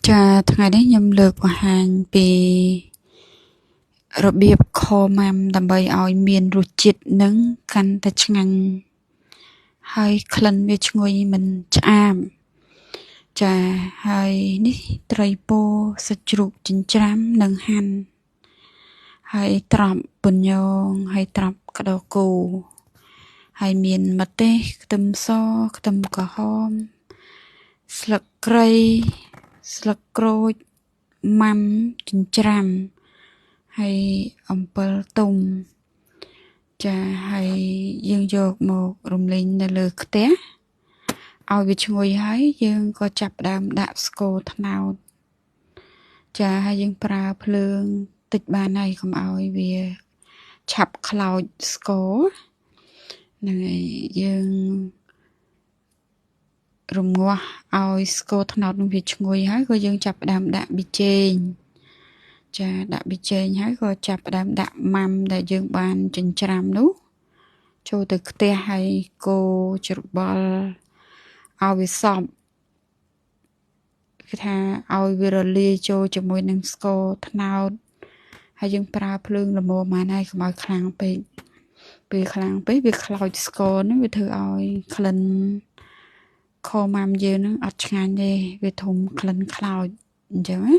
ចាថ្ងៃនេះខ្ញុំលើកបង្ហាញពីរបៀបខម៉ាំដើម្បីឲ្យមានរសជាតិនឹងកាន់តែឆ្ងាញ់ហើយក្លិនវាឈ្ងុយមិនឆ្អាបចាហើយនេះត្រីពោសាច់ជ្រូកចិញ្ច្រាំនិងហាន់ហើយត្រប់ពន្យងហើយត្រប់ក្តោគោហើយមានម្ទេសខ្ទឹមសខ្ទឹមក្រហមស្លឹកគ្រៃស្លឹកក្រូចម៉ាំចិញ្ច្រាំហើយអំពិលទុំចាហើយយើងយកមករំលែងនៅលើខ្ទះឲ្យវាឈ្ងុយហើយយើងក៏ចាប់ផ្ដើមដាក់ស្ករត្នោតចាហើយយើងប្រើភ្លើងតិចបានហើយកុំឲ្យវាឆាប់ខ្លោចស្ករហ្នឹងហើយយើងរំងាស់ឲ្យស្ករត្នោតនឹងវាឈ្ងុយហើយក៏យើងចាប់ផ្ដើមដាក់ប៊ីចេងចាដាក់ប៊ីចេងហើយក៏ចាប់ផ្ដើមដាក់ម៉ាំដែលយើងបានចិញ្ច្រាំនោះចូលទៅខ្ទះហើយកូរច្របល់ឲ្យវាសព្វគឺថាឲ្យវារលាយចូលជាមួយនឹងស្ករត្នោតហើយយើងប្រើភ្លើងល្មមហ្នឹងហើយកុំឲ្យខ្លាំងពេកពេលខ្លាំងពេកវាខ្លោចស្ករហ្នឹងវាធ្វើឲ្យក្លិនខម៉ាំយើងហ្នឹងអត់ឆ្ងាញ់ទេវាធំក្លិនខ្លោចអញ្ចឹងណា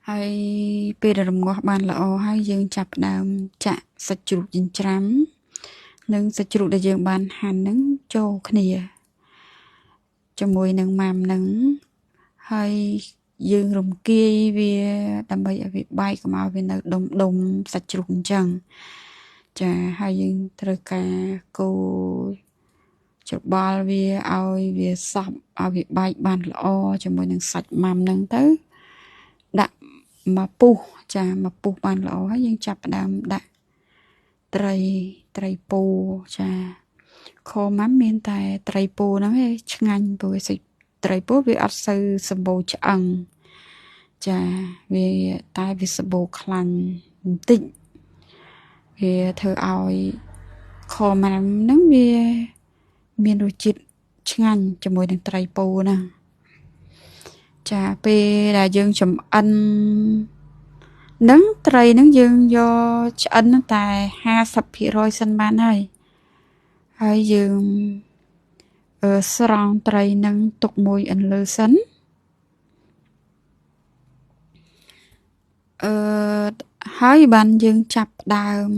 ហើយពេលដែលរំងាស់បានល្អហើយយើងចាប់ផ្ដើមចាក់សាច់ជ្រូកចិញ្ច្រាំនិងសាច់ជ្រូកដែលយើងបានហាន់ហ្នឹងចូលគ្នាជាមួយនឹងម៉ាំហ្នឹងហើយយើងរំគាយវាដើម្បីឲ្យវាបែកកុំឲ្យវានៅដុំសាច់ជ្រូកអញ្ចឹងចាហើយយើងត្រូវការកូរច្របល់វាឲ្យវាសព្វឲ្យវាបែកបានល្អជាមួយនឹងសាច់ម៉ាំហ្នឹងទៅដាក់មកពុះចាមកពុះបានល្អហើយយើងចាប់ផ្ដើមដាក់ត្រីពោចាខម៉ាំមានតែត្រីពោហ្នឹងឯងឆ្ងាញ់ព្រោះសាច់ត្រីពោវាអត់សូវសម្បូរឆ្អឹងចាវាតែវាសម្បូរខ្លាញ់បន្តិចវាធ្វើឲ្យខម៉ាំហ្នឹងវាមានរសជាតិឆ្ងាញ់ជាមួយនឹងត្រីពោហ្នឹងចាពេលដែលយើងចំអិននឹងត្រីហ្នឹងយើងយកឆ្អិនតែ50%សិនបានហើយយើងស្រង់ត្រីនឹងទុកមួយអន្លើសិនហើយបានយើងចាប់ផ្ដើម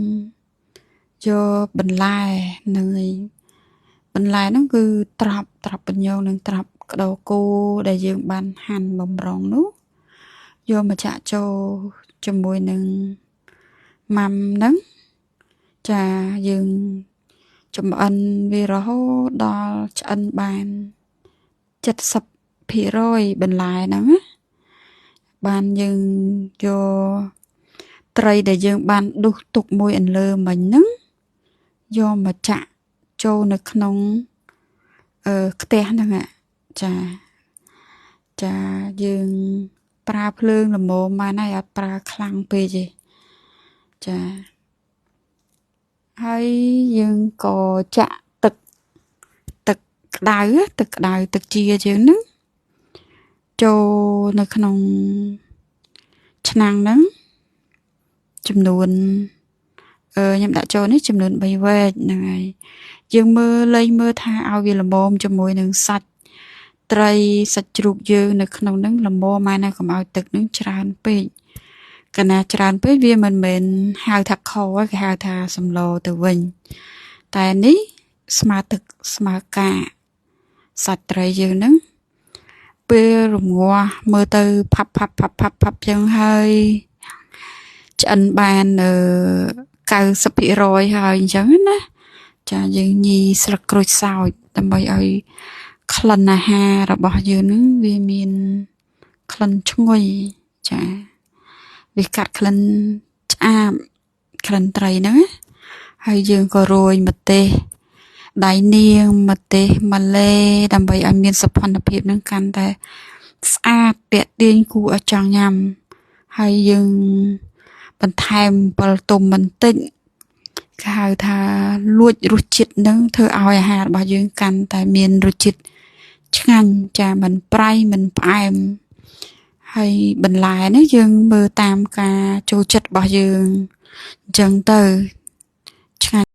យកបន្លែនឹងបន្លែហ្នឹងគឺត្រប់ពន្យងនិងត្រប់ក្តោគោដែលយើងបានហាន់បំរុងនោះយកមកចាក់ចូលជាមួយនឹងម៉ាំហ្នឹងចាយើងចម្អិនវារហូតដល់ឆ្អិនបាន70%បន្លែហ្នឹងណាបានយើងយកត្រីដែលយើងបានដុសទុកមួយអន្លើមិញហ្នឹងយកមកចាក់ចូលនៅក្នុងខ្ទះហ្នឹងចាយើងប្រើភ្លើងល្មមបានហើយអត់ប្រើខ្លាំងពេកទេចាហើយយើងក៏ចាក់ទឹកក្តៅទឹកជាយើងហ្នឹងចូលនៅក្នុងឆ្នាំងហ្នឹងចំនួនខ្ញុំដាក់ចូលនេះចំនួន3វែកហ្នឹងហើយយើងលេងមើលថាឲ្យវាល្មមជាមួយនឹងសាច់ត្រីសាច់ជ្រូកយើងនៅក្នុងហ្នឹងល្មមណាកុំឲ្យទឹកហ្នឹងច្រើនពេកកាលណាច្រើនពេកវាមិនមែនហៅថាខគេហៅថាសម្លទៅវិញតែនេះស្មើទឹកស្មើកាសាច់ត្រីយើងហ្នឹងពេលរងាស់មើលទៅផាប់ចឹងហើយឆ្អិនបាន90%ហើយអញ្ចឹងណាចាយើងញីស្លឹកក្រូចសើចដើម្បីឲ្យក្លិនអាហាររបស់យើងហ្នឹងវាមានក្លិនឈ្ងុយចាវាកាត់ក្លិនឆ្អាបក្លិនត្រីហ្នឹងហើយយើងក៏រោយម្ទេសដៃនាងម្ទេសម៉ាឡេដើម្បីឲ្យមានសោភ័ណភាពនឹងកាន់តែស្អាតទាក់ទាញគួរឲ្យចង់ញ៉ាំហើយយើងបន្ថែមអំពិលទុំបន្តិចគេហៅថាលួចរសជាតិនឹងធ្វើឲ្យអាហាររបស់យើងកាន់តែមានរសជាតិ ឆ្ងាញ់ចាមិនប្រៃមិនផ្អែមហើយបន្លែនេះយើងមើលតាមការចូលចិត្តរបស់យើងអញ្ចឹងទៅឆ្ងាញ់